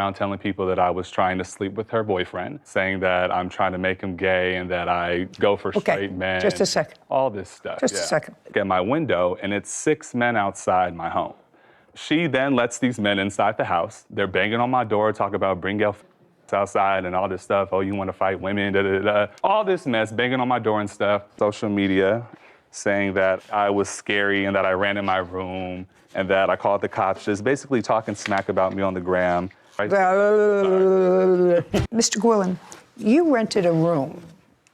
around telling people that I was trying to sleep with her boyfriend, saying that I'm trying to make him gay and that I go for straight men. Just a second. All this stuff. Just a second. At my window, and it's 6 men outside my home. She then lets these men inside the house. They're banging on my door, talk about bring your outside and all this stuff. Oh, you want to fight women, da, da, da. All this mess, banging on my door and stuff. Social media saying that I was scary and that I ran in my room and that I called the cops, just basically talking smack about me on the gram. Mr. Guillen, you rented a room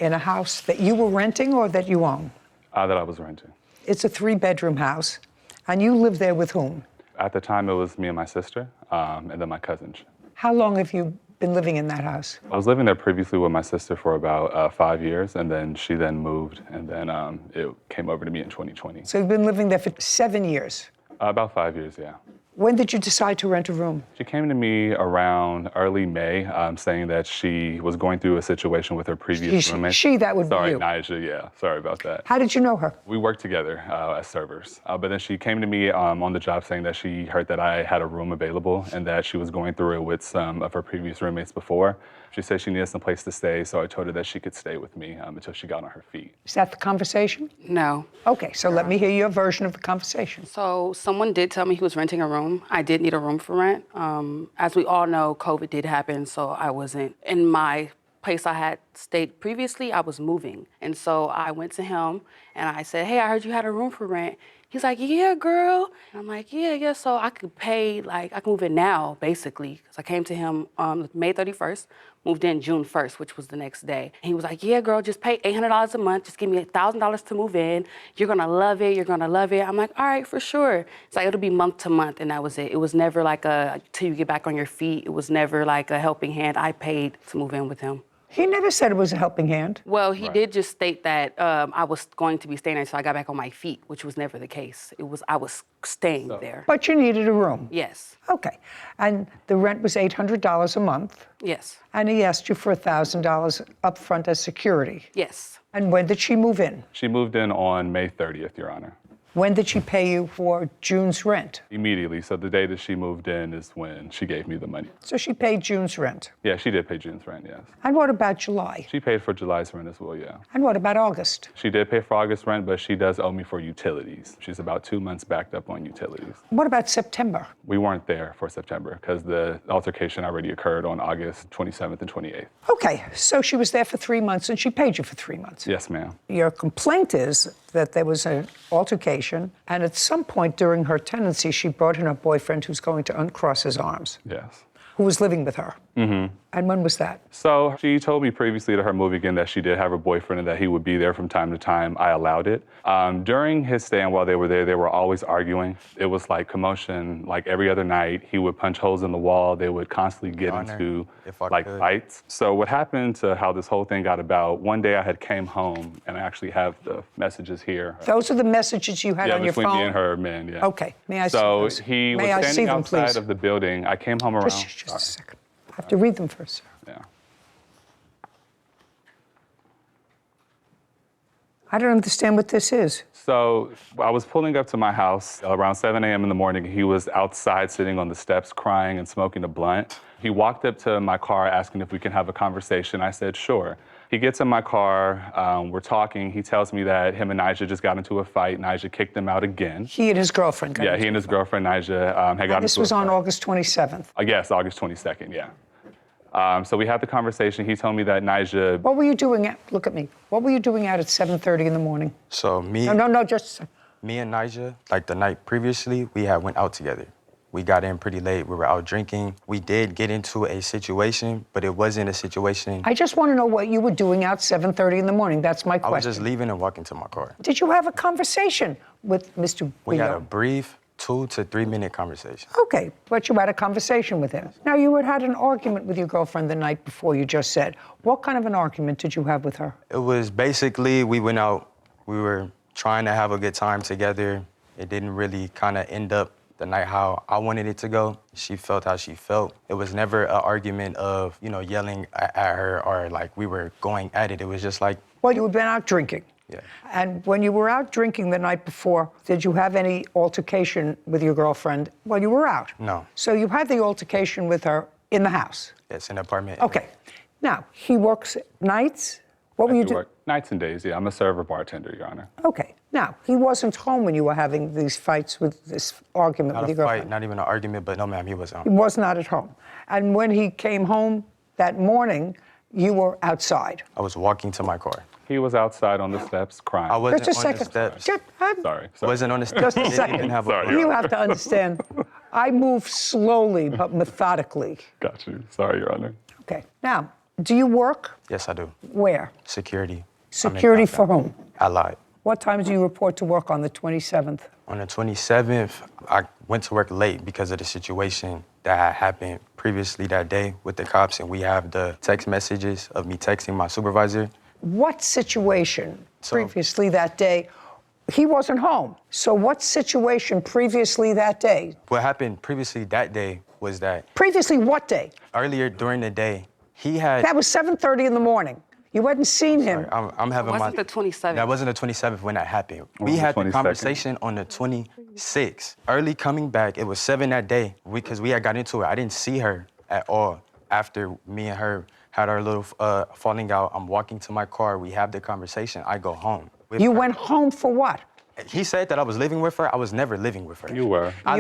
in a house that you were renting or that you own? That I was renting. It's a 3-bedroom house, and you live there with whom? At the time, it was me and my sister, and then my cousins. How long have you been living in that house? I was living there previously with my sister for about 5 years, and then she then moved, and then it came over to me in 2020. So you've been living there for 7 years? About 5 years, yeah. When did you decide to rent a room? She came to me around early May, saying that she was going through a situation with her previous roommate. That would be you. Sorry, Nyjah, yeah, sorry about that. How did you know her? We worked together as servers, but then she came to me on the job saying that she heard that I had a room available and that she was going through it with some of her previous roommates before. She said she needed some place to stay, so I told her that she could stay with me until she got on her feet. Is that the conversation? No. Okay, so let me hear your version of the conversation. So someone did tell me he was renting a room. I did need a room for rent. As we all know, COVID did happen, so I wasn't in my place I had stayed previously. I was moving. And so I went to him and I said, hey, I heard you had a room for rent. He's like, yeah, girl. And I'm like, yeah, so I could pay, I can move in now, basically. Because I came to him May 31st, moved in June 1st, which was the next day. And he was like, yeah, girl, just pay $800 a month. Just give me $1,000 to move in. You're gonna love it, you're gonna love it. I'm like, all right, for sure. It's like, it'll be month to month, and that was it. It was never till you get back on your feet. It was never like a helping hand. I paid to move in with him. He never said it was a helping hand. Well, he did just state that I was going to be staying there until I got back on my feet, which was never the case. I was staying there. But you needed a room. Yes. Okay. And the rent was $800 a month. Yes. And he asked you for $1,000 up front as security. Yes. And when did she move in? She moved in on May 30th, Your Honor. When did she pay you for June's rent? Immediately. So the day that she moved in is when she gave me the money. So she paid June's rent? Yeah, she did pay June's rent, yes. And what about July? She paid for July's rent as well, yeah. And what about August? She did pay for August rent, but she does owe me for utilities. She's about 2 months backed up on utilities. What about September? We weren't there for September because the altercation already occurred on August 27th and 28th. Okay, so she was there for 3 months and she paid you for 3 months. Yes, ma'am. Your complaint is that there was an altercation, and at some point during her tenancy, she brought in her boyfriend who's going to uncross his arms. Yes. Who was living with her. Mm-hmm. And when was that? So she told me previously to her moving in that she did have a boyfriend and that he would be there from time to time. I allowed it. During his stay and while they were there, they were always arguing. It was like commotion, like every other night. He would punch holes in the wall. They would constantly get into fights. So what happened to how this whole thing got about, one day I had came home and I actually have the messages here. Those are the messages you had on your phone? Yeah, between me and her men, yeah. Okay, may I see those? So he was standing outside of the building. I came home around. Just a second. I have to read them first, sir. Yeah. I don't understand what this is. So I was pulling up to my house around 7 a.m. in the morning. He was outside sitting on the steps crying and smoking a blunt. He walked up to my car asking if we can have a conversation. I said, sure. He gets in my car, we're talking. He tells me that him and Nyjah just got into a fight. Nyjah kicked him out again. He and his girlfriend got into he and his girlfriend, Nyjah, had gotten into a fight. This was on August 27th? Yes, August 22nd, yeah. So we had the conversation. He told me that Nyjah... What were you doing look at me. What were you doing out at 7:30 in the morning? So me... No, just... Me and Nyjah, the night previously, we had went out together. We got in pretty late. We were out drinking. We did get into a situation, but it wasn't a situation... I just want to know what you were doing out 7:30 in the morning. That's my question. I was just leaving and walking to my car. Did you have a conversation with Mr. We had a brief 2 to 3 minute conversation. Okay, but you had a conversation with him. Now, you had an argument with your girlfriend the night before, you just said. What kind of an argument did you have with her? It was basically, we went out, we were trying to have a good time together. It didn't really kind of end up the night how I wanted it to go. She felt how she felt. It was never an argument of, yelling at her or like we were going at it. It was just like... Well, you had been out drinking. Yeah. And when you were out drinking the night before, did you have any altercation with your girlfriend while you were out? No. So you had the altercation with her in the house? Yes, in the apartment. Okay. Now, he works nights? What were I you do doing? work nights and days, yeah. I'm a server bartender, Your Honor. Okay. Now, he wasn't home when you were having these fights with this argument Not with a your fight, girlfriend? not even an argument, but no, ma'am, he was He on. was not at home. And when he came home that morning, you were outside. I was walking to my car. He was outside on the steps crying. I wasn't Just a on the second. steps. Sorry. Wasn't on the steps. Just a I didn't second. even have a Sorry, blunt. You have to understand, I move slowly but methodically. Got you. Sorry, Your Honor. Okay. Now, do you work? Yes, I do. Where? Security. Security I'm in for whom? I lied. What time do you report to work on the 27th? On the 27th, I went to work late because of the situation that had happened previously that day with the cops, and we have the text messages of me texting my supervisor. What situation So- previously that day? He wasn't home. So what situation previously that day? What happened previously that day was that Previously what day? earlier during the day, he had. That was 7:30 in the morning. You hadn't seen him. I'm having Wasn't my. the 27th? That wasn't the 27th when that happened. was We the had the 22nd? conversation on the 26th. Early coming back, it was 7 that day because we had got into it. I didn't see her at all after me and her had our little falling out. I'm walking to my car. We have the conversation. I go home. With You her. went home for what? He said that I was living with her. I was never living with her. You were. I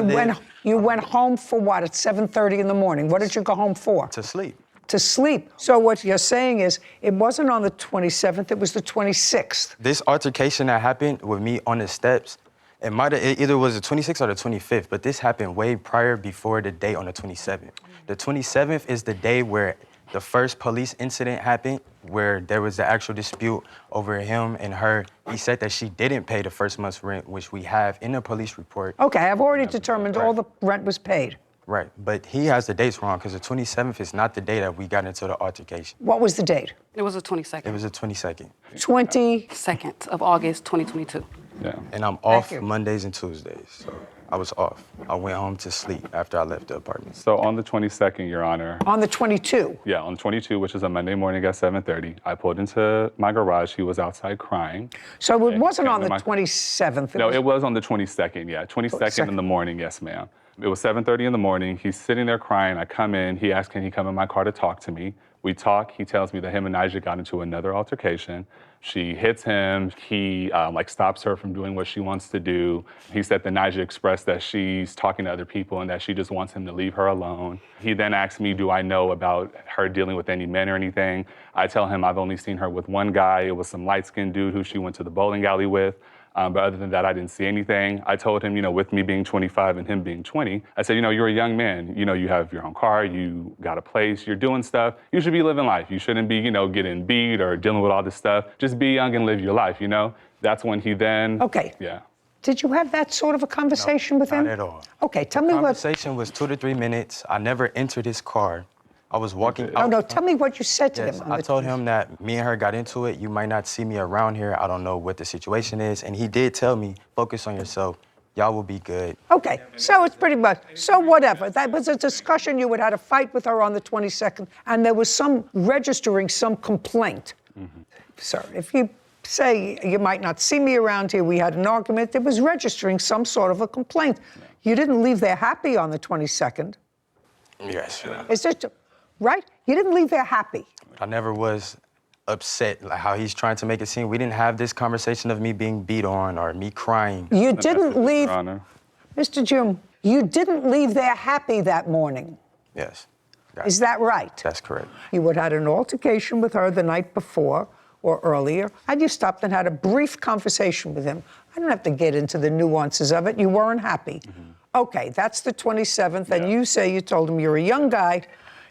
You went home for what at 7:30 in the morning? What did you go home for? to sleep. To sleep. So what you're saying is it wasn't on the 27th, it was the 26th. This altercation that happened with me on the steps, it either was the 26th or the 25th, but this happened way prior before the day on the 27th. The 27th is the day where the first police incident happened, where there was the actual dispute over him and her. He said that she didn't pay the first month's rent, which we have in the police report. Okay, I've already determined all the rent was paid. Right, but he has the dates wrong because the 27th is not the day that we got into the altercation. What was the date? It was the 22nd. It was the 22nd. 2nd of August, 2022. Yeah. And I'm off you. Mondays and Tuesdays, so I was off. I went home to sleep after I left the apartment. So on the 22nd, Your Honor, On the 22. yeah, on 22, which is a Monday morning at 7:30, I pulled into my garage. He was outside crying. So it wasn't came on to the my- 27th. No, it was on the 22nd, yeah. 22nd in the morning, yes, ma'am. It was 7:30 in the morning. He's sitting there crying. I come in. He asks, can he come in my car to talk to me? We talk. He tells me that him and Nyjah got into another altercation. She hits him. He stops her from doing what she wants to do. He said that Nyjah expressed that she's talking to other people and that she just wants him to leave her alone. He then asks me, do I know about her dealing with any men or anything? I tell him I've only seen her with one guy. It was some light-skinned dude who she went to the bowling alley with. But other than that, I didn't see anything. I told him, with me being 25 and him being 20, I said, you're a young man. You have your own car, you got a place, you're doing stuff. You should be living life. You shouldn't be, getting beat or dealing with all this stuff. Just be young and live your life, That's when he then... Okay. Yeah. Did you have that sort of a conversation with him? Not at all. Okay, tell me The what... conversation was 2 to 3 minutes. I never entered his car. I was walking out. No, tell me what you said to Yes, him. I told him that me and her got into it. You might not see me around here. I don't know what the situation is. And he did tell me, focus on yourself. Y'all will be good. Okay, so it's pretty much, so whatever. That was a discussion. You had a fight with her on the 22nd, and there was registering some complaint. Sir, if you say you might not see me around here, we had an argument, it was registering some sort of a complaint. You didn't leave there happy on the 22nd. Yes. Is this, right? You didn't leave there happy. I never was upset, like how he's trying to make it seem. We didn't have this conversation of me being beat on or me crying. You didn't leave, Your Honor. Mr. June, you didn't leave there happy that morning. Yes. Is that right? That's correct. You had an altercation with her the night before or earlier, and you stopped and had a brief conversation with him. I don't have to get into the nuances of it. You weren't happy. Okay, that's the 27th, and you say you told him you're a young guy.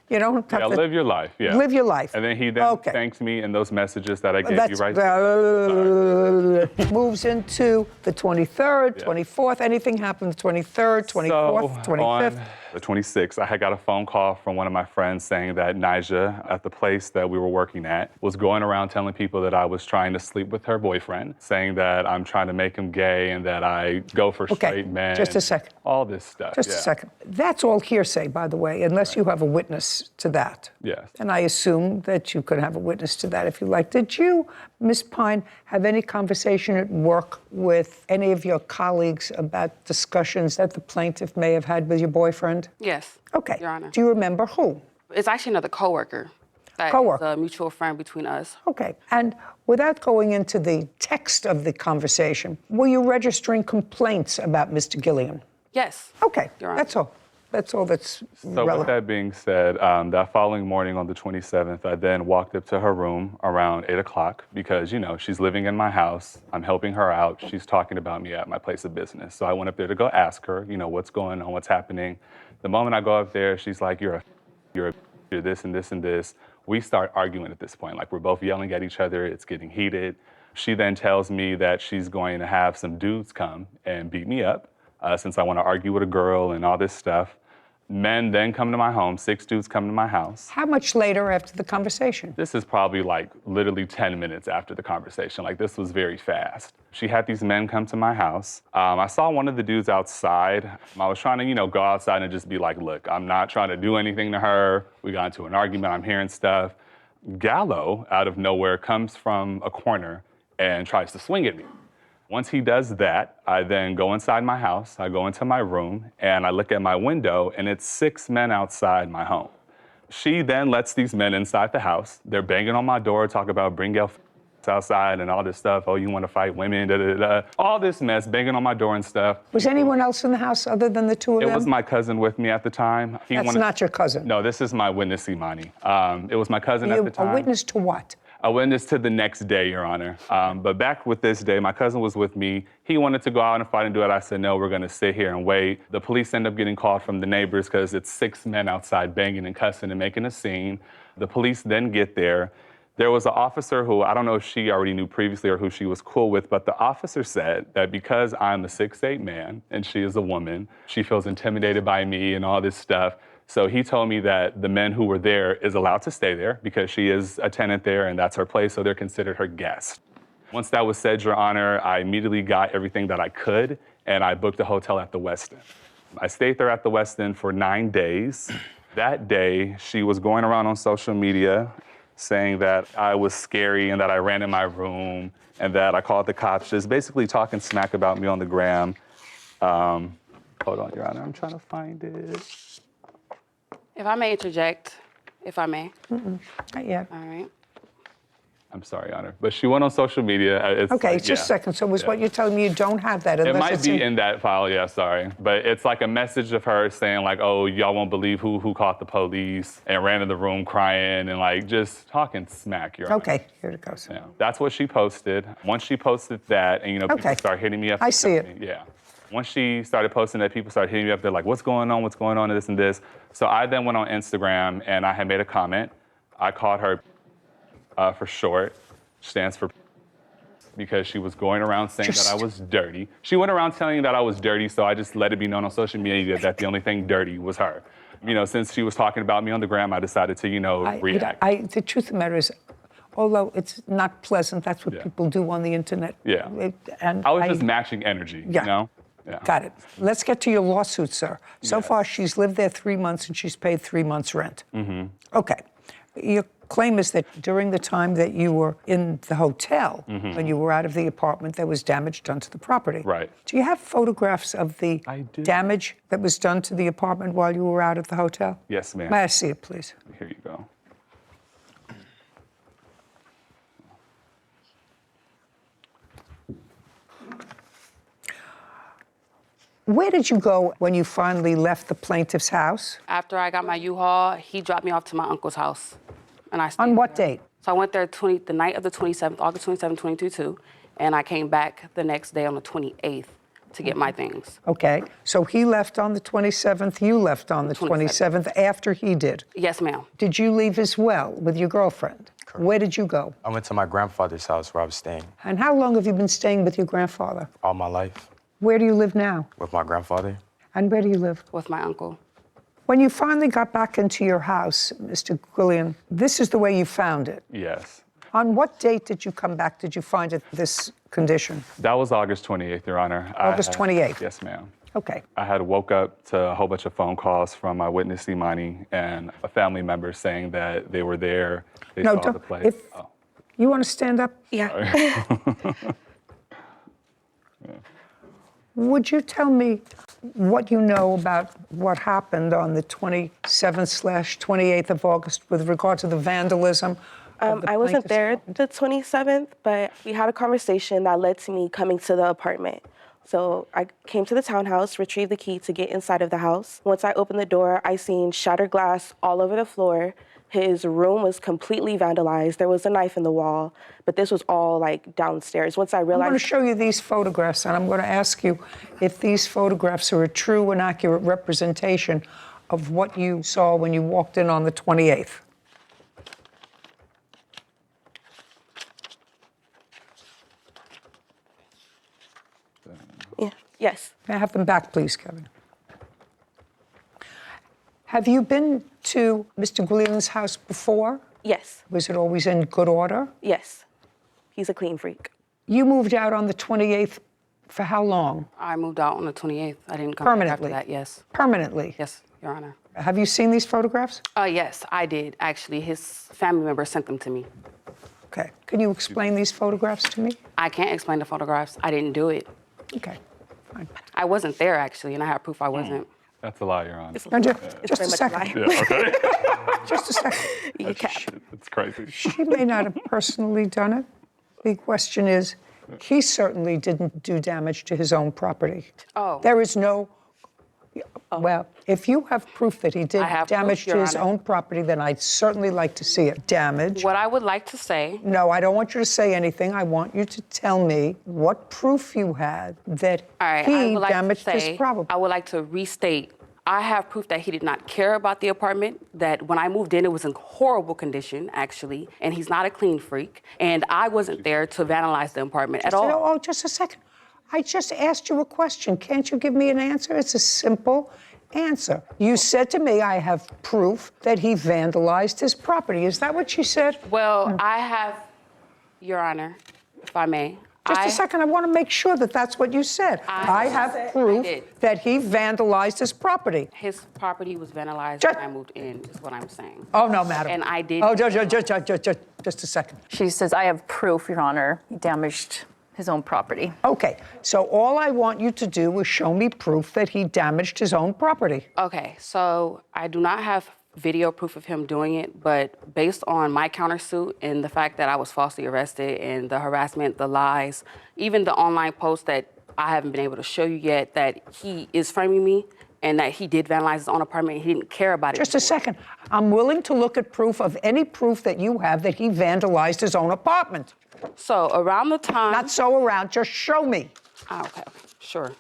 You don't have to... live your life, yeah. Live your life. And then he then thanks me in those messages that I gave you right Moves into the 23rd, 24th. Anything happened the 23rd, 24th, 25th? On the 26th, I had got a phone call from one of my friends saying that Nyjah, at the place that we were working at, was going around telling people that I was trying to sleep with her boyfriend, saying that I'm trying to make him gay and that I go for straight men. Just a second. All this stuff. Just a second. That's all hearsay, by the way, unless you have a witness to that. Yes. And I assume that you could have a witness to that if you like. Did you, Ms. Pine, have any conversation at work with any of your colleagues about discussions that the plaintiff may have had with your boyfriend? Yes. Okay. Your Honor. Do you remember who? It's actually another coworker. That Coworker. is a mutual friend between us. Okay. And without going into the text of the conversation, were you registering complaints about Mr. Guillen? Yes. Okay. Your Honor. That's all. That's all that's So with relevant. that being said, that following morning on the 27th, I then walked up to her room around 8 o'clock because, you know, she's living in my house. I'm helping her out. She's talking about me at my place of business. So I went up there to go ask her, you know, what's going on, what's happening. The moment I go up there, she's like, you're this and this and this. We start arguing at this point. Like, we're both yelling at each other. It's getting heated. She then tells me that she's going to have some dudes come and beat me up since I want to argue with a girl and all this stuff. Men then come to my home. 6 dudes come to my house. How much later after the conversation? This is probably like literally 10 minutes after the conversation. Like, this was very fast. She had these men come to my house. I saw one of the dudes outside. I was trying to, you know, go outside and just be like, look, I'm not trying to do anything to her. We got into an argument. I'm hearing stuff. Gallo, out of nowhere, comes from a corner and tries to swing at me. Once he does that, I then go inside my house, I go into my room, and I look at my window, and it's 6 men outside my home. She then lets these men inside the house. They're banging on my door, talk about bring your outside and all this stuff. Oh, you want to fight women, da, da, da. All this mess, banging on my door and stuff. Was anyone else in the house other than the two of them? It was my cousin with me at the time. That's not your cousin. No, this is my witness, Imani. It was my cousin at the time. A witness to what? A witness to the next day, Your Honor. But back with this day, my cousin was with me. He wanted to go out and fight and do it. I said, no, we're gonna sit here and wait. The police end up getting called from the neighbors because it's 6 men outside banging and cussing and making a scene. The police then get there. There was an officer who, I don't know if she already knew previously or who she was cool with, but the officer said that because I'm a 6'8" man and she is a woman, she feels intimidated by me and all this stuff. So he told me that the men who were there is allowed to stay there because she is a tenant there and that's her place, so they're considered her guest. Once that was said, Your Honor, I immediately got everything that I could and I booked a hotel at the Westin. I stayed there at the Westin for 9 days. That day, she was going around on social media saying that I was scary and that I ran in my room and that I called the cops, just basically talking smack about me on the gram. Hold on, Your Honor, I'm trying to find it. If I may interject, if I may. Not yet. All right. I'm sorry, Your Honor. But she went on social media. It's Okay, like, just a second. So was what you're telling me you don't have that? It unless might it's be in that file, yeah, sorry. But it's like a message of her saying like, oh, y'all won't believe who caught the police and ran in the room crying and like just talking smack, Your Honor. Okay, here it goes. Yeah, that's what she posted. Once she posted that, and you know, people Okay. start hitting me up. I see it. Yeah. Once she started posting that, people started hitting me up. They're like, what's going on, and this and this. So I then went on Instagram, and I had made a comment. I called her for short, stands for because she was going around saying that I was dirty. She went around telling that I was dirty, so I just let it be known on social media that the only thing dirty was her. You know, since she was talking about me on the gram, I decided to, react. The truth of the matter is, although it's not pleasant, that's what people do on the internet. Yeah. And I was just matching energy, Yeah. you know? Yeah. Got it. Let's get to your lawsuit, sir. So Yes. far, she's lived there 3 months and she's paid 3 months' rent. Mm-hmm. Okay. Your claim is that during the time that you were in the hotel, when you were out of the apartment, there was damage done to the property. Right. Do you have photographs of the I do. damage that was done to the apartment while you were out of the hotel? Yes, ma'am. May I see it, please? Here you go. Where did you go when you finally left the plaintiff's house? After I got my U-Haul, he dropped me off to my uncle's house. And I stayed On what there. date? So I went there the night of the 27th, August 27th, 2022, and I came back the next day on the 28th to get my things. Okay. So he left on the 27th, you left on the 27th after he did. Yes, ma'am. Did you leave as well with your girlfriend? Correct. Where did you go? I went to my grandfather's house where I was staying And how long have you been staying with your grandfather? all my life Where do you live now? with my grandfather. And where do you live? With my uncle. When you finally got back into your house, Mr. Guillen, this is the way you found it. Yes. On what date did you come back? Did you find it this condition? That was August 28th, Your Honor. August 28th? Yes, ma'am. Okay. I had woke up to a whole bunch of phone calls from my witness, Imani, and a family member saying that they were there, they No, saw don't- the place. if- You want to stand up? Yeah. Would you tell me what you know about what happened on the 27th/28th of August with regard to the vandalism. I wasn't there the 27th, but we had a conversation that led to me coming to the apartment. So I came to the townhouse, retrieved the key to get inside of the house. Once I opened the door, I seen shattered glass all over the floor. His room was completely vandalized. There was a knife in the wall, but this was all like downstairs. Once I realized— I'm going to show you these photographs, and I'm going to ask you if these photographs are a true and accurate representation of what you saw when you walked in on the 28th. Yeah. Yes. May I have them back, please, Kevin? Have you been to Mr. Guillen's house before? Yes. Was it always in good order? Yes. He's a clean freak. You moved out on the 28th for how long? I moved out on the 28th. I didn't come back after Permanently? that, yes. Permanently? Yes, Your Honor. Have you seen these photographs? Yes, I did, actually. His family member sent them to me. Okay. Can you explain these photographs to me? I can't explain the photographs. I didn't do it. Okay, fine. I wasn't there, actually, and I have proof I wasn't. That's a lie, Your Honor. Now, It's just a very much a second. lie. Yeah, okay. Just a second. You cap. It's crazy. She may not have personally done it. The question is, he certainly didn't do damage to his own property. Oh. There is no, well, if you have proof that he did I have damage proof, to Your his Honor. own property, then I'd certainly like to see it. Damage. What I would like to say, No, I don't want you to say anything. I want you to tell me what proof you had that all right, I he would like damaged to his say, property. I would like to restate, I have proof that he did not care about the apartment, that when I moved in, it was in horrible condition, actually, and he's not a clean freak, and I wasn't there to vandalize the apartment at all. Oh, just a second. I just asked you a question. Can't you give me an answer? It's a simple answer. You said to me, I have proof that he vandalized his property. Is that what you said? Well, I have, Your Honor, if I may. Just a second, I want to make sure that that's what you said. I have proof did. that he vandalized his property. His property was vandalized Just- when I moved in, is what I'm saying. Oh, no, madam. And I did- Oh, just a second. She says, I have proof, Your Honor, he damaged his own property. Okay, so all I want you to do is show me proof that he damaged his own property. Okay, so I do not have video proof of him doing it, but based on my countersuit and the fact that I was falsely arrested and the harassment, the lies, even the online post that I haven't been able to show you yet, that he is framing me and that he did vandalize his own apartment, he didn't care about it. Just a second. I'm willing to look at proof of any proof that you have that he vandalized his own apartment. So around the time... Not so around, just show me. Okay, sure.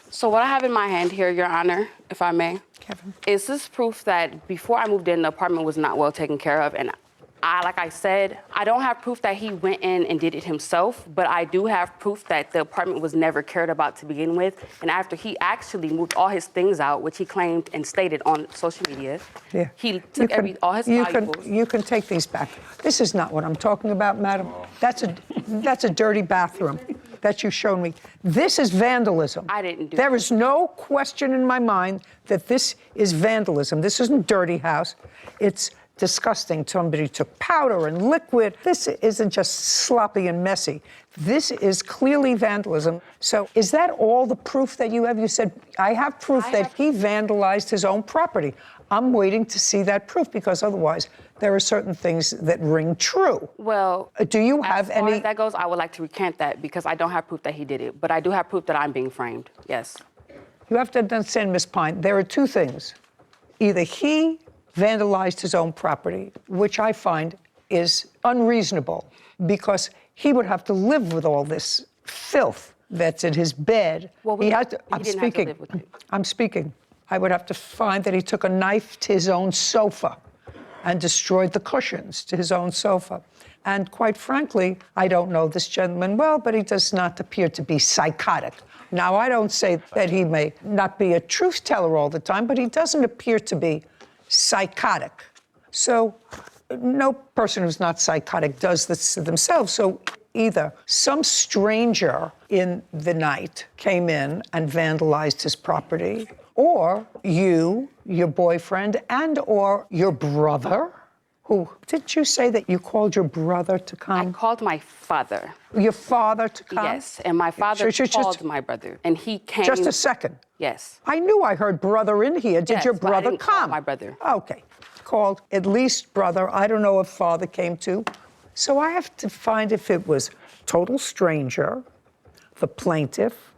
So what I have in my hand here, Your Honor, if I may, Kevin. is this proof that before I moved in, the apartment was not well taken care of. And like I said, I don't have proof that he went in and did it himself, but I do have proof that the apartment was never cared about to begin with. And after he actually moved all his things out, which he claimed and stated on social media, Yeah. he took all his valuables. You can take these back. This is not what I'm talking about, madam. That's a dirty bathroom that you showed me. This is vandalism. I didn't do There that. is no question in my mind that this is vandalism. This isn't dirty house. It's disgusting. Somebody took powder and liquid. This isn't just sloppy and messy. This is clearly vandalism. So is that all the proof that you have? You said, I have proof that he vandalized his own property. I'm waiting to see that proof because otherwise there are certain things that ring true. Well, Do you have as far any? as that goes, I would like to recant that because I don't have proof that he did it, but I do have proof that I'm being framed, yes. You have to understand, Ms. Pine, there are two things. Either he vandalized his own property, which I find is unreasonable because he would have to live with all this filth that's in his bed. Well, he had to, he I'm didn't have to speaking. live with it. I'm speaking. I would have to find that he took a knife to his own sofa and destroyed the cushions to his own sofa. And quite frankly, I don't know this gentleman well, but he does not appear to be psychotic. Now, I don't say that he may not be a truth teller all the time, but he doesn't appear to be psychotic. So no person who's not psychotic does this to themselves. So either some stranger in the night came in and vandalized his property, or you, your boyfriend, and or your brother, Who? Didn't you say that you called your brother to I come? called my father. Your father to come? Yes, and my father Just- called my brother, and he came. Just a second. Yes. I knew I heard brother in here. Did Yes, your but I brother didn't call come? my brother. Okay. Called at least brother. I don't know if father came too. So I have to find if it was total stranger, the plaintiff,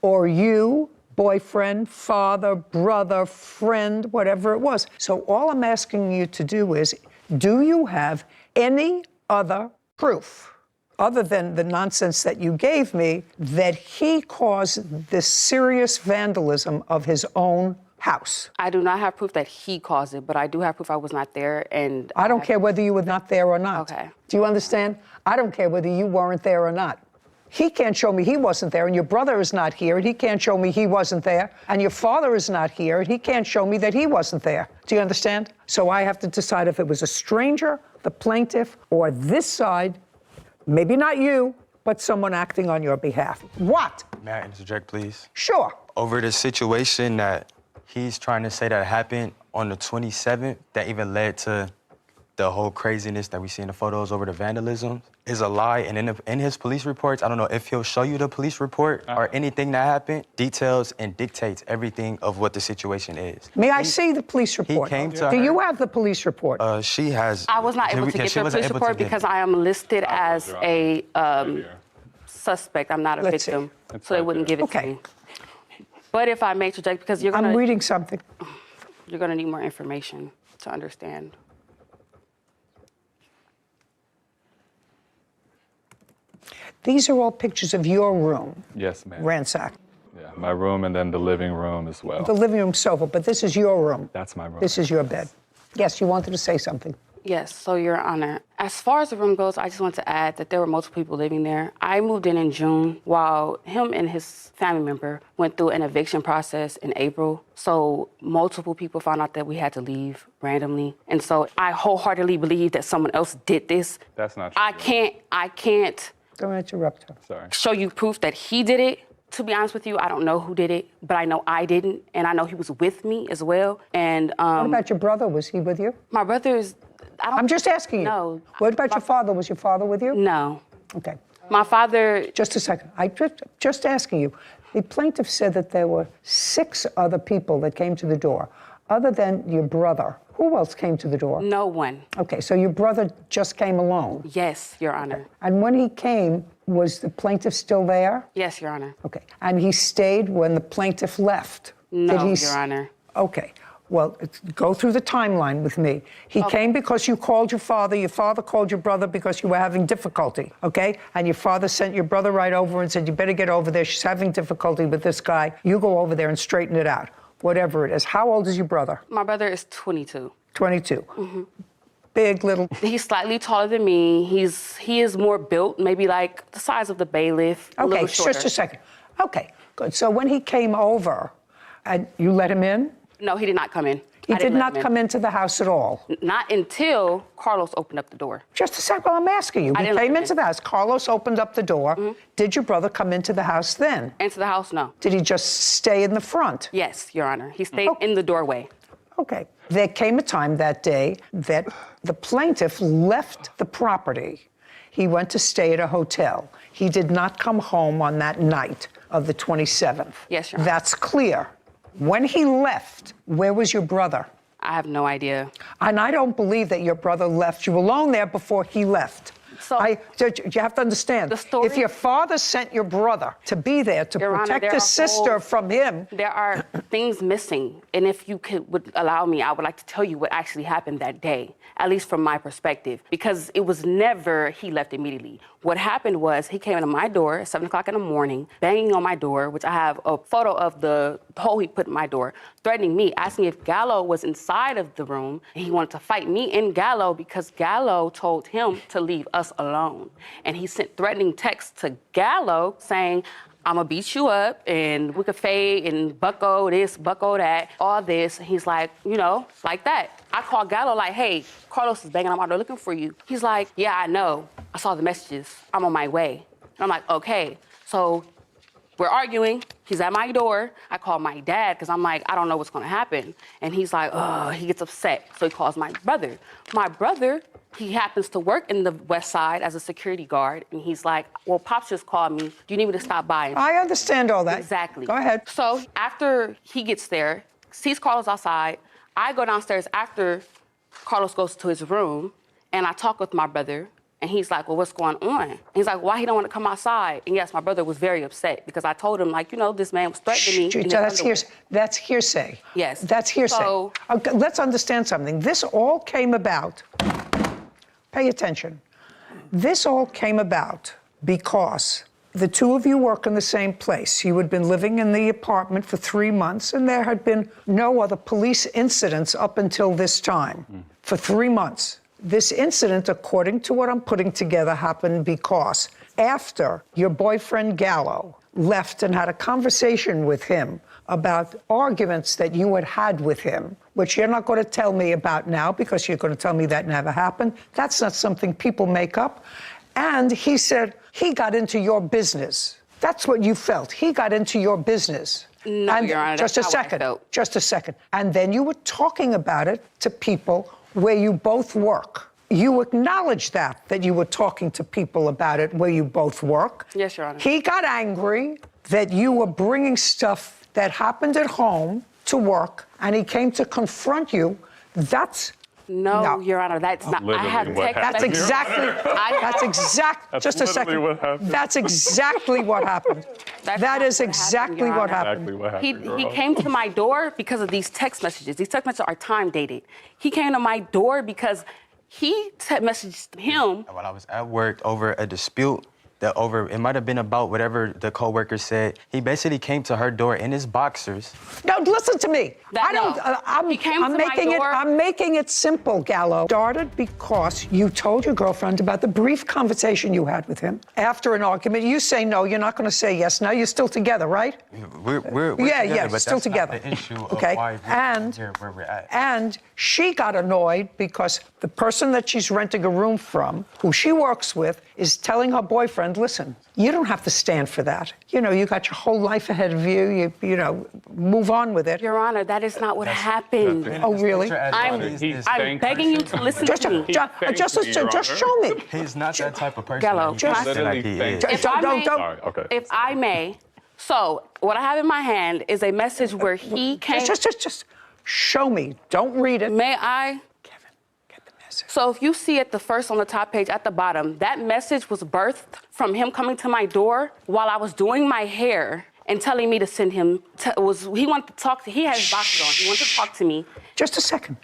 or you, boyfriend, father, brother, friend, whatever it was. So all I'm asking you to do is, do you have any other proof, other than the nonsense that you gave me, that he caused this serious vandalism of his own house? I do not have proof that he caused it, but I do have proof I was not there, and I don't care whether you were not there or not. Okay. Do you understand? I don't care whether you weren't there or not. He can't show me he wasn't there, and your brother is not here, and he can't show me he wasn't there, and your father is not here, and he can't show me that he wasn't there. Do you understand? So I have to decide if it was a stranger, the plaintiff, or this side, maybe not you, but someone acting on your behalf. What? May I interject, please? Sure. Over the situation that he's trying to say that happened on the 27th, that even led to the whole craziness that we see in the photos over the vandalism, is a lie. And in his police reports, I don't know if he'll show you the police report or anything that happened, details and dictates everything of what the situation is. May I see the police report? came to Do her- you have the police report? She has. I was not able to she get the wasn't police able to report get it. because I am listed as a suspect. I'm not a Let's see. victim, It's so they right wouldn't there. give it to Okay. me. But if I may interject, because you're I'm gonna reading something. need more information to understand. These are all pictures of your room, Yes, ma'am. ransacked. Yeah, my room and then the living room as well. The living room sofa, but this is your room. That's my room. This is your bed. Yes, you wanted to say something. Yes, so Your Honor, as far as the room goes, I just want to add that there were multiple people living there. I moved in June while him and his family member went through an eviction process in April. So multiple people found out that we had to leave randomly. And so I wholeheartedly believe that someone else did this. That's not true. I can't Don't interrupt her. Sorry. show you proof that he did it. To be honest with you, I don't know who did it, but I know I didn't, and I know he was with me as well. And What about your brother? Was he with you? my brother is. I'm just asking you. No. What about your father? Was your father with you? No. Okay. My father. Just a second. I just asking you. The plaintiff said that there were 6 other people that came to the door, other than your brother. Who else came to the door? No one. Okay, so your brother just came alone. Yes, Your Honor. And when he came, was the plaintiff still there? Yes, Your Honor. Okay. And he stayed when the plaintiff left? No, Did he Your Honor. Okay. Well, go through the timeline with me. He came because you called your father called your brother because you were having difficulty, okay? And your father sent your brother right over and said, you better get over there. She's having difficulty with this guy. You go over there and straighten it out, whatever it is. How old is your brother? My brother is 22. 22. Big, little. He's slightly taller than me. He is more built, maybe like the size of the bailiff, a Okay, little shorter. just a second. Okay, good. So when he came over, and you let him in? No, he did not come in. He I did didn't let not him come into the house at all. Not until Carlos opened up the door. Just a second, well, I'm asking you. I He didn't let came him into in. the house. Carlos opened up the door. Did your brother come into the house then? Into the house, no. Did he just stay in the front? Yes, Your Honor. He stayed in the doorway. Okay. There came a time that day that the plaintiff left the property. He went to stay at a hotel. He did not come home on that night of the 27th. Yes, Your Honor. That's clear. When he left, where was your brother? I have no idea. And I don't believe that your brother left you alone there before he left. So- You have to understand, The story- if your father sent your brother to be there to Your Honor, protect there his are sister from him, There are things missing, and if you would allow me, I would like to tell you what actually happened that day, at least from my perspective, because it was never he left immediately. What happened was he came into my door at 7 o'clock in the morning, banging on my door, which I have a photo of the hole he put in my door, threatening me, asking if Gallo was inside of the room, and he wanted to fight me and Gallo because Gallo told him to leave us alone. And he sent threatening texts to Gallo saying, I'm gonna beat you up and we could fade and bucko this, bucko that, all this. And he's like, like that. I called Gallo like, hey, Carlos is banging on my door looking for you. He's like, yeah, I know. I saw the messages. I'm on my way. And I'm like, okay. So we're arguing. He's at my door. I call my dad because I'm like, I don't know what's going to happen. And he's like, oh, he gets upset. So he calls my brother. My brother, he happens to work in the West Side as a security guard. And he's like, well, Pops just called me. Do you need me to stop by? I understand all that. Exactly. Go ahead. So after he gets there, sees Carlos outside, I go downstairs after Carlos goes to his room, and I talk with my brother. And he's like, well, what's going on? And he's like, why he don't want to come outside? And yes, my brother was very upset because I told him, like, you know, this man was threatening me. That's hearsay. Yes. That's hearsay. So, okay, let's understand something. This all came about, pay attention. This all came about because the two of you work in the same place. You had been living in the apartment for 3 months, and there had been no other police incidents up until this time, for 3 months. This incident, according to what I'm putting together, happened because after your boyfriend Gallo left and had a conversation with him about arguments that you had had with him, which you're not going to tell me about now because you're going to tell me that never happened. That's not something people make up. And he said he got into your business. That's what you felt. He got into your business. No, and Your Honor, just that's a not what I second. felt. Just a second. And then you were talking about it to people where you both work. You acknowledged that you were talking to people about it where you both work. Yes, Your Honor. He got angry that you were bringing stuff that happened at home to work, and he came to confront you. That's no, Your Honor, that's not. I have Literally what text. That's happened. exactly. That's Just a literally second. what happened. That's exactly what happened. That's That not is what exactly happened, Your what Honor. happened. Exactly what happened. He girl. came to my door because of these text messages. These text messages are time dated. He came to my door because he messaged him. While I was at work over a dispute, it might have been about whatever the coworker said. He basically came to her door in his boxers. No, listen to me. He came to my door. I'm making it simple, Gallo. Started because you told your girlfriend about the brief conversation you had with him after an argument. You say no, you're not going to say yes. Now you're still together, right? We're yeah, together, yeah, but still that's together. Not the issue of Okay, why we're here where we're at. And she got annoyed because the person that she's renting a room from, who she works with, is telling her boyfriend, listen, you don't have to stand for that. You know, you got your whole life ahead of you. You know, move on with it. Your Honor, that is not what happened. Oh, really? I'm begging you to listen to me. Just show me. He's not that type of person. Gallo, that he just- pretends like he is. If I may, so what I have in my hand is a message where he came. Just show me. Don't read it. May I? Kevin, get the message. So if you see it the first on the top page at the bottom, that message was birthed from him coming to my door while I was doing my hair and telling me to send him. He wanted to talk to. He had his boxers on. He wanted to talk to me. Just a second.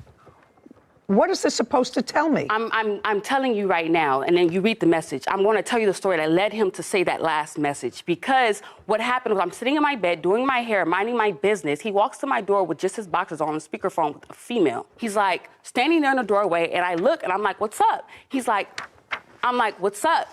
What is this supposed to tell me? I'm telling you right now, and then you read the message. I'm going to tell you the story that led him to say that last message. Because what happened was I'm sitting in my bed doing my hair, minding my business. He walks to my door with just his boxers on speakerphone with a female. He's like standing there in the doorway, and I look, and I'm like, what's up? I'm like, what's up?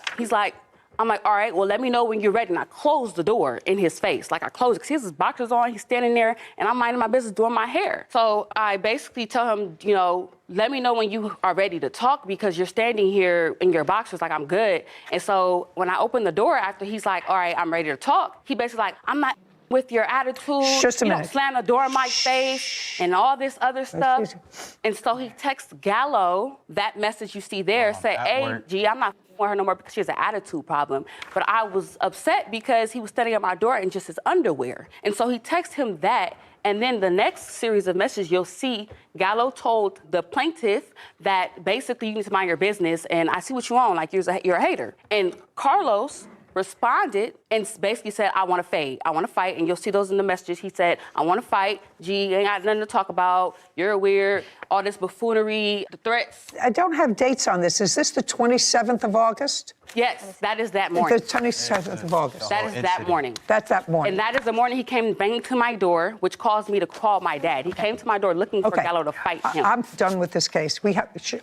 I'm like, all right, well, let me know when you're ready. And I closed the door in his face. Like, I closed it because he has his boxers on. He's standing there, and I'm minding my business doing my hair. So I basically tell him, you know, let me know when you are ready to talk because you're standing here in your boxers like I'm good. And so when I open the door after, he's like, all right, I'm ready to talk. He basically like, I'm not with your attitude. Just a minute. Slam the door in my face and all this other stuff. And so he texts Gallo, that message you see there, say, hey, G, I'm not with her no more because she has an attitude problem. But I was upset because he was standing at my door in just his underwear. And so he texts him that. And then the next series of messages you'll see, Gallo told the plaintiff that basically you need to mind your business and I see what you want, like you're a hater. And Carlos responded and basically said, I want to fade. I want to fight. And you'll see those in the messages. He said, I want to fight. G, ain't got nothing to talk about. You're weird. All this buffoonery, the threats. I don't have dates on this. Is this the 27th of August? Yes, that is that morning. The 27th of August. That is that morning. That's that morning. And that is the morning he came banging to my door, which caused me to call my dad. He came to my door looking for Gallo to fight him. I'm done with this case.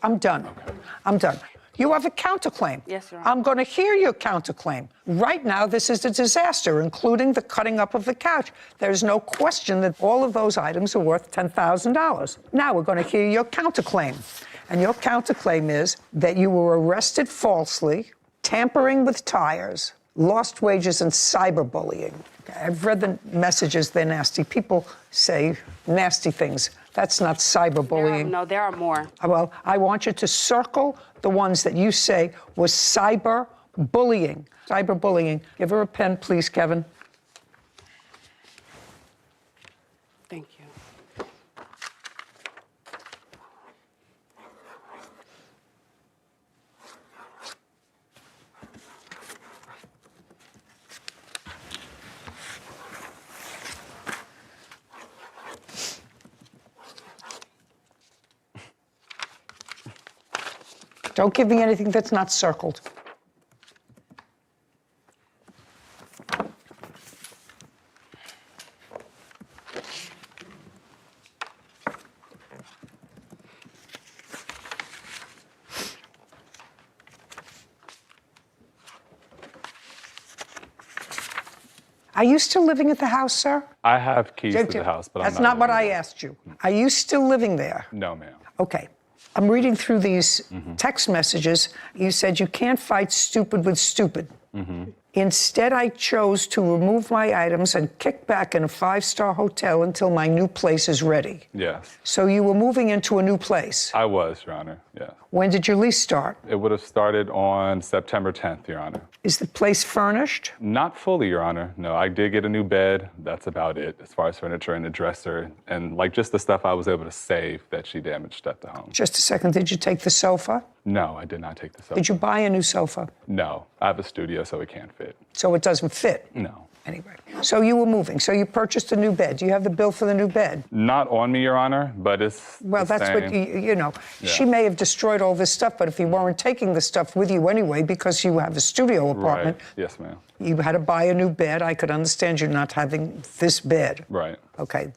I'm done. I'm done. You have a counterclaim. Yes, Your Honor. I'm going to hear your counterclaim. Right now, this is a disaster, including the cutting up of the couch. There's no question that all of those items are worth $10,000. Now we're going to hear your counterclaim. And your counterclaim is that you were arrested falsely, tampering with tires, lost wages, and cyberbullying. I've read the messages, they're nasty. People say nasty things. That's not cyberbullying. No, there are more. Well, I want you to circle the ones that you say was cyberbullying. Cyberbullying. Give her a pen, please, Kevin. Thank you. Don't give me anything that's not circled. Are you still living at the house, sir? I have keys to the house, but That's I'm not what I living asked you. Are you still living there? there. No, ma'am. Okay. I'm reading through these text messages. You said you can't fight stupid with stupid. Instead, I chose to remove my items and kick back in a 5-star hotel until my new place is ready. Yes. So you were moving into a new place. I was, Your Honor. Yeah. When did your lease start? It would have started on September 10th, Your Honor. Is the place furnished? Not fully, Your Honor. No, I did get a new bed. That's about it as far as furniture and a dresser and like just the stuff I was able to save that she damaged at the home. Just a second. Did you take the sofa? No, I did not take the sofa. Did you buy a new sofa? No, I have a studio, so it can't fit. So it doesn't fit? No. Anyway. So you were moving. So you purchased a new bed. Do you have the bill for the new bed? Not on me, Your Honor, but it's Well, the that's same. what, you know. Yeah. She may have destroyed all this stuff, but if you weren't taking the stuff with you anyway because you have a studio apartment, Right. Yes, ma'am. you had to buy a new bed. I could understand you not having this bed. Right. Okay.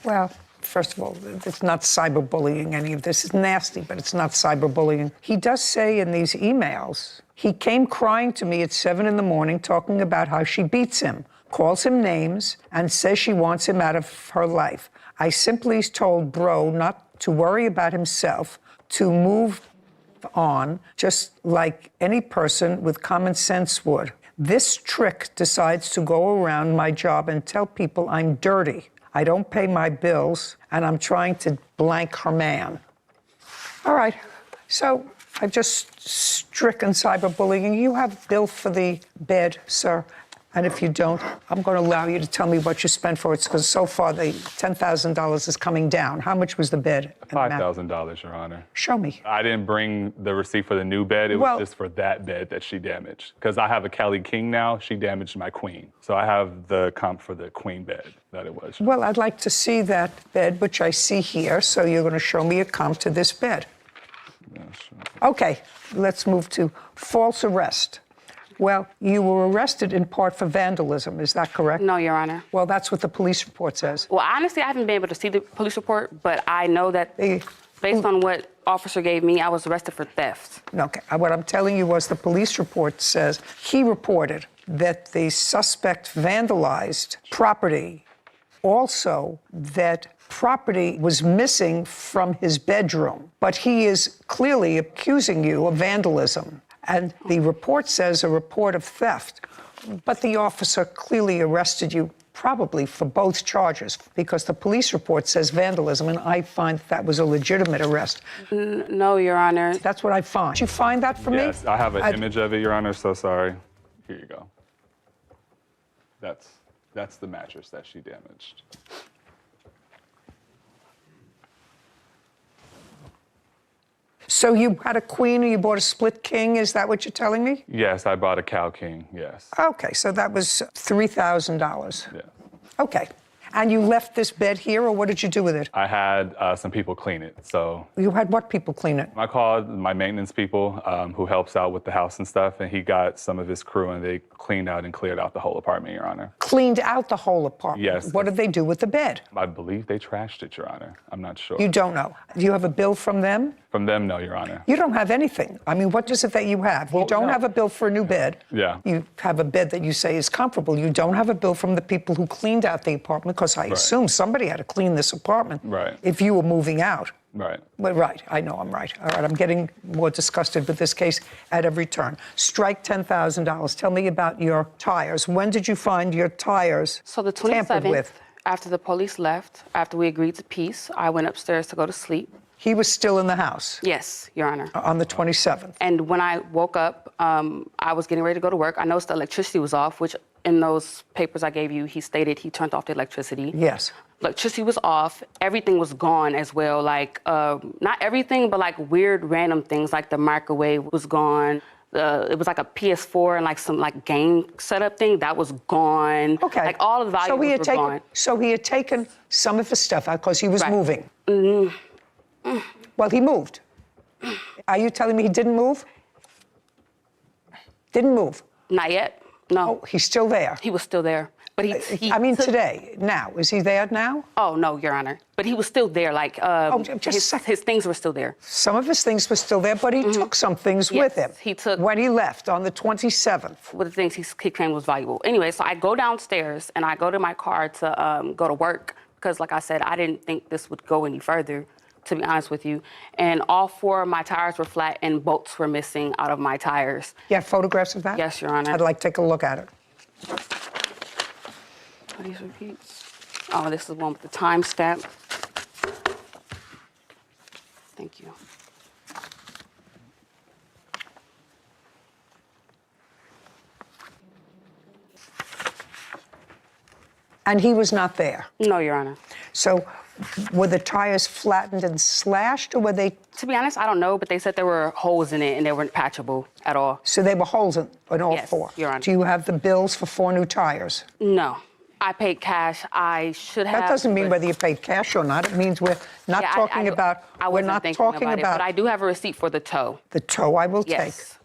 Well, first of all, it's not cyberbullying, any of this. It's nasty, but it's not cyberbullying. He does say in these emails, he came crying to me at 7 in the morning talking about how she beats him, calls him names, and says she wants him out of her life. I simply told bro not to worry about himself, to move on, just like any person with common sense would. This trick decides to go around my job and tell people I'm dirty. I don't pay my bills, and I'm trying to blank her man. All right, so I've just stricken cyberbullying. You have a bill for the bed, sir. And if you don't, I'm going to allow you to tell me what you spent for it, because so far the $10,000 is coming down. How much was the bed? and the mat- $5,000, Your Honor. Show me. I didn't bring the receipt for the new bed. It Well- was just for that bed that she damaged. Because I have a Kelly King now. She damaged my queen. So I have the comp for the queen bed that it was. Well, I'd like to see that bed, which I see here, so you're going to show me a comp to this bed. Yeah, sure. Okay, let's move to false arrest. Well, you were arrested in part for vandalism, is that correct? No, Your Honor. Well, that's what the police report says. Well, honestly, I haven't been able to see the police report, but I know that based on what officer gave me, I was arrested for theft. Okay, what I'm telling you was the police report says he reported that the suspect vandalized property, also that property was missing from his bedroom, but he is clearly accusing you of vandalism. And the report says a report of theft, but the officer clearly arrested you probably for both charges because the police report says vandalism, and I find that was a legitimate arrest. No, Your Honor. That's what I find. Did you find that for me? Yes, I have an image of it, Your Honor. So sorry. Here you go. That's the mattress that she damaged. So you had a queen and you bought a split king, is that what you're telling me? Yes, I bought a Cow King, yes. Okay, so that was $3,000. Yeah. Okay. And you left this bed here, or what did you do with it? I had some people clean it, so You had what people clean it? I called my maintenance people who helps out with the house and stuff, and he got some of his crew, and they cleaned out and cleared out the whole apartment, Your Honor. Cleaned out the whole apartment? Yes. What did they do with the bed? I believe they trashed it, Your Honor. I'm not sure. You don't know. Do you have a bill from them? From them, no, Your Honor. You don't have anything. I mean, what is it that you have? You don't no. have a bill for a new bed. Yeah. You have a bed that you say is comfortable. You don't have a bill from the people who cleaned out the apartment, because I assume somebody had to clean this apartment Right. if you were moving out. Right. Well, right, I know I'm right. All right, I'm getting more disgusted with this case at every turn. Strike $10,000. Tell me about your tires. When did you find your tires So the tampered 27th, with? after the police left, after we agreed to peace, I went upstairs to go to sleep. He was still in the house Yes, Your Honor. on the 27th. And when I woke up, I was getting ready to go to work. I noticed the electricity was off, which in those papers I gave you, he stated he turned off the electricity. Yes. Electricity was off. Everything was gone as well. Like, not everything, but like weird random things, like the microwave was gone. It was like a PS4 and like some like game setup thing that was gone. Okay. Like all of the valuables were gone. So he had taken some of his stuff out because he was Right. moving. Well, he moved. Are you telling me he didn't move? Didn't move. Not yet. No. Oh, he's still there. He was still there. But he I mean, took- today, now. Is he there now? Oh, no, Your Honor. But he was still there. Like, just a second. his things were still there. Some of his things were still there, but he took some things with Yes, him. he took- When he left on the 27th. With the things he claimed was valuable. Anyway, so I go downstairs and I go to my car to go to work because, like I said, I didn't think this would go any further, to be honest with you. And all 4 of my tires were flat and bolts were missing out of my tires. You have photographs of that? Yes, Your Honor. I'd like to take a look at it. Are these repeats? Oh, this is one with the timestamp. Thank you. And he was not there. No, Your Honor. So were the tires flattened and slashed, or were they? To be honest, I don't know, but they said there were holes in it and they weren't patchable at all. So they were holes in all Yes, 4. Your Honor. Do you have the bills for 4 new tires? No. I paid cash. I should have. That doesn't mean but- whether you paid cash or not. It means we're not Yeah, talking about. I we're wasn't not thinking talking about it, about but I do have a receipt for the tow. the tow. I will Yes.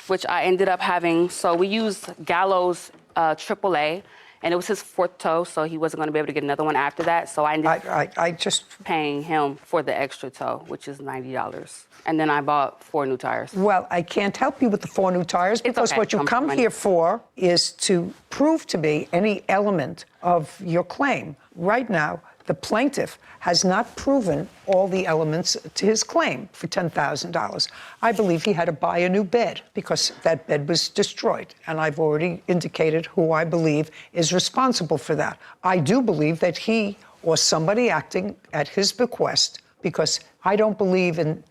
Which I ended up having. So we used Gallo's AAA, and it was his 4th tow, so he wasn't going to be able to get another one after that. So I ended up take. I just. paying him for the extra tow, which is $90. And then I bought 4 new tires. Well, I can't help you with the 4 new tires because okay. what you Come come from here it. for is to prove to me any element of your claim. Right now, the plaintiff has not proven all the elements to his claim for $10,000. I believe he had to buy a new bed because that bed was destroyed, and I've already indicated who I believe is responsible for that. I do believe that he or somebody acting at his bequest, because I don't believe in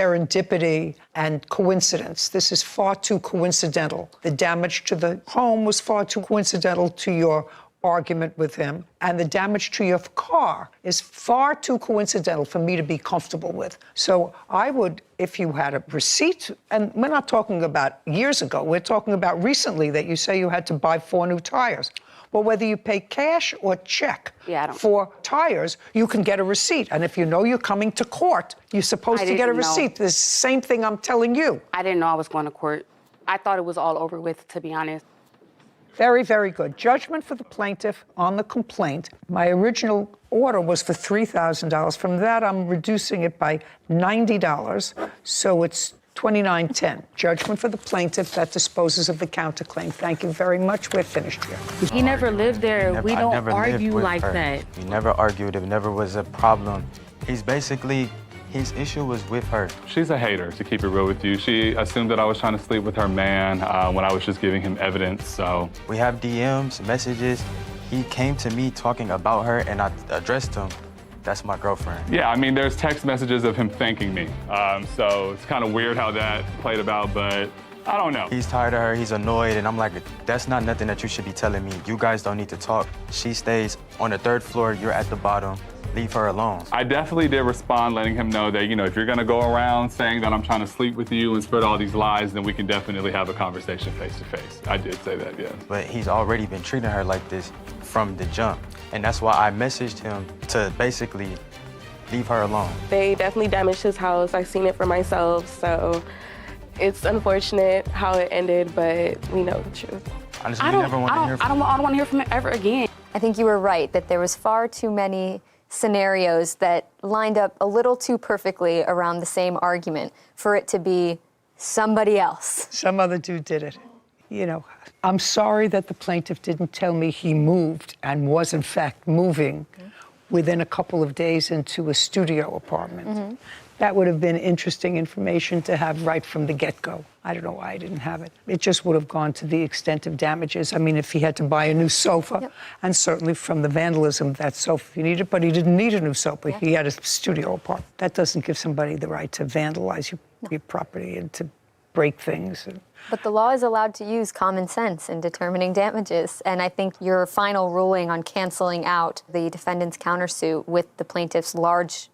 serendipity and coincidence. This is far too coincidental. The damage to the home was far too coincidental to your argument with him, and the damage to your car is far too coincidental for me to be comfortable with. So I would, if you had a receipt, and we're not talking about years ago, we're talking about recently that you say you had to buy 4 new tires. Well, whether you pay cash or check for tires, you can get a receipt. And if you know you're coming to court, you're supposed to get a receipt. The same thing I'm telling you. I didn't know I was going to court. I thought it was all over with, to be honest. Very, very good. Judgment for the plaintiff on the complaint. My original order was for $3,000. From that, I'm reducing it by $90, so it's $29.10. Judgment for the plaintiff. That disposes of the counterclaim. Thank you very much. We're finished here. He never lived there. We I don't never lived argue with like her. that. We never argued. It never was a problem. He's basically, his issue was with her. She's a hater, to keep it real with you. She assumed that I was trying to sleep with her man when I was just giving him evidence, so. We have DMs, messages. He came to me talking about her, and I addressed him. That's my girlfriend. Yeah, I mean, there's text messages of him thanking me. So it's kind of weird how that played about, but I don't know. He's tired of her, he's annoyed, and I'm like, that's not nothing that you should be telling me. You guys don't need to talk. She stays on the 3rd floor, you're at the bottom. Leave her alone. I definitely did respond, letting him know that, if you're gonna go around saying that I'm trying to sleep with you and spread all these lies, then we can definitely have a conversation face to face. I did say that, yes. But he's already been treating her like this from the jump. And that's why I messaged him to basically leave her alone. They definitely damaged his house. I've seen it for myself, so it's unfortunate how it ended, but we know the truth. Honestly, we never want to hear from I don't want to hear from him ever again. I think you were right that there was far too many scenarios that lined up a little too perfectly around the same argument for it to be somebody else. Some other dude did it. I'm sorry that the plaintiff didn't tell me he moved and was in fact moving within a couple of days into a studio apartment. That would have been interesting information to have right from the get-go. I don't know why I didn't have it. It just would have gone to the extent of damages. I mean, if he had to buy a new sofa, and certainly from the vandalism of that sofa if he needed, but he didn't need a new sofa. He had a studio apartment. That doesn't give somebody the right to vandalize your property and to break things. But the law is allowed to use common sense in determining damages. And I think your final ruling on canceling out the defendant's countersuit with the plaintiff's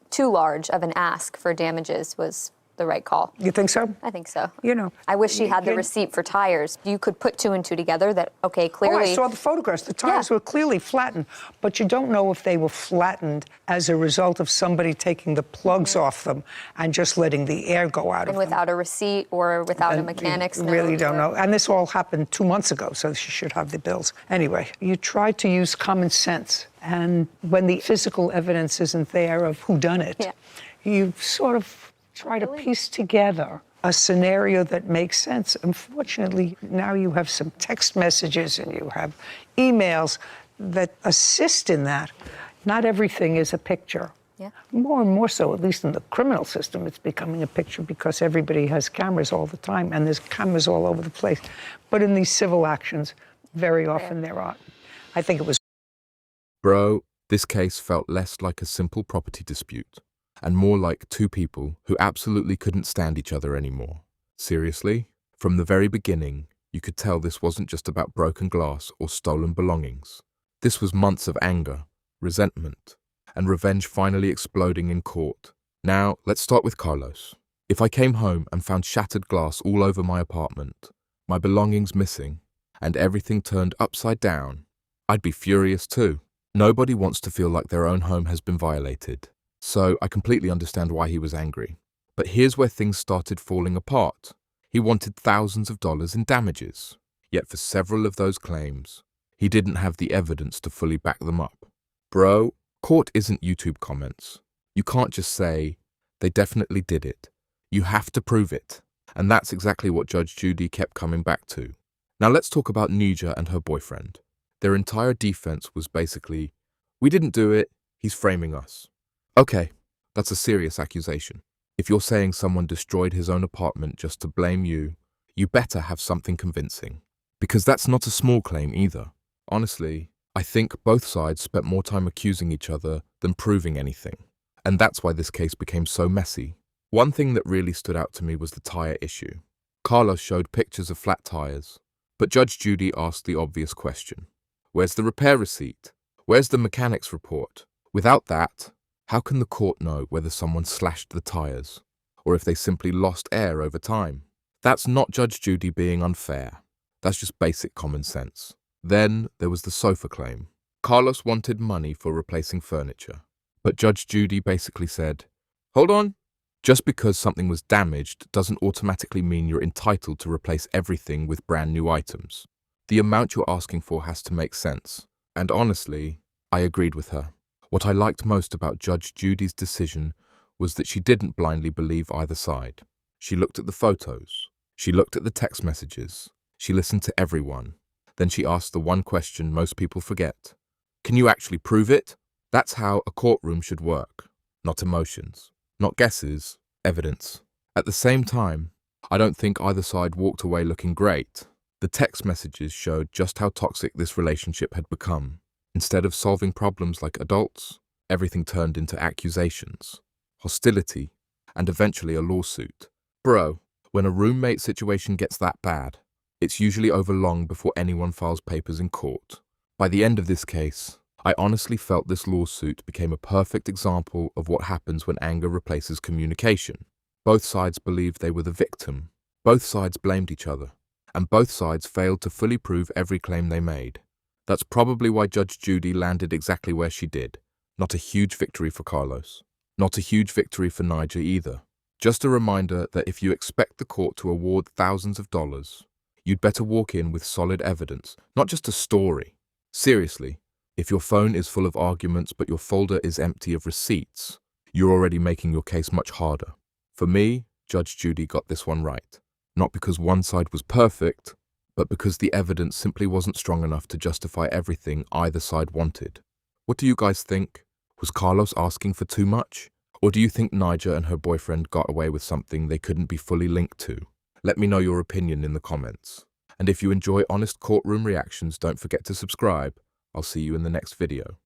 too large of an ask for damages was the right call. You think so? I think so. You know. I wish she had the receipt for tires. You could put two and two together that, okay, clearly. Oh, I saw the photographs. The tires were clearly flattened, but you don't know if they were flattened as a result of somebody taking the plugs off them and just letting the air go out of them. And without a receipt or without a mechanic's note. Really don't know. And this all happened 2 months ago, so she should have the bills. Anyway, you try to use common sense. And when the physical evidence isn't there of who done it, you sort of try to piece together a scenario that makes sense. Unfortunately, now you have some text messages and you have emails that assist in that. Not everything is a picture. More and more so, at least in the criminal system, it's becoming a picture because everybody has cameras all the time and there's cameras all over the place. But in these civil actions, very often there aren't. I think it was. Bro, this case felt less like a simple property dispute and more like two people who absolutely couldn't stand each other anymore. Seriously? From the very beginning, you could tell this wasn't just about broken glass or stolen belongings. This was months of anger, resentment, and revenge finally exploding in court. Now, let's start with Carlos. If I came home and found shattered glass all over my apartment, my belongings missing, and everything turned upside down, I'd be furious too. Nobody wants to feel like their own home has been violated. So I completely understand why he was angry. But here's where things started falling apart. He wanted thousands of dollars in damages. Yet for several of those claims, he didn't have the evidence to fully back them up. Bro, court isn't YouTube comments. You can't just say, they definitely did it. You have to prove it. And that's exactly what Judge Judy kept coming back to. Now let's talk about Nyjah and her boyfriend. Their entire defense was basically, we didn't do it, he's framing us. Okay, that's a serious accusation. If you're saying someone destroyed his own apartment just to blame you, you better have something convincing. Because that's not a small claim either. Honestly, I think both sides spent more time accusing each other than proving anything. And that's why this case became so messy. One thing that really stood out to me was the tire issue. Carlos showed pictures of flat tires, but Judge Judy asked the obvious question. Where's the repair receipt? Where's the mechanic's report? Without that, how can the court know whether someone slashed the tires, or if they simply lost air over time? That's not Judge Judy being unfair. That's just basic common sense. Then there was the sofa claim. Carlos wanted money for replacing furniture, but Judge Judy basically said, hold on. Just because something was damaged doesn't automatically mean you're entitled to replace everything with brand new items. The amount you're asking for has to make sense. And honestly, I agreed with her. What I liked most about Judge Judy's decision was that she didn't blindly believe either side. She looked at the photos. She looked at the text messages. She listened to everyone. Then she asked the one question most people forget. Can you actually prove it? That's how a courtroom should work. Not emotions. Not guesses. Evidence. At the same time, I don't think either side walked away looking great. The text messages showed just how toxic this relationship had become. Instead of solving problems like adults, everything turned into accusations, hostility, and eventually a lawsuit. Bro, when a roommate situation gets that bad, it's usually over long before anyone files papers in court. By the end of this case, I honestly felt this lawsuit became a perfect example of what happens when anger replaces communication. Both sides believed they were the victim. Both sides blamed each other. And both sides failed to fully prove every claim they made. That's probably why Judge Judy landed exactly where she did. Not a huge victory for Carlos. Not a huge victory for Nyjah either. Just a reminder that if you expect the court to award thousands of dollars, you'd better walk in with solid evidence, not just a story. Seriously, if your phone is full of arguments but your folder is empty of receipts, you're already making your case much harder. For me, Judge Judy got this one right. Not because one side was perfect, but because the evidence simply wasn't strong enough to justify everything either side wanted. What do you guys think? Was Carlos asking for too much? Or do you think Nyjah and her boyfriend got away with something they couldn't be fully linked to? Let me know your opinion in the comments. And if you enjoy honest courtroom reactions, don't forget to subscribe. I'll see you in the next video.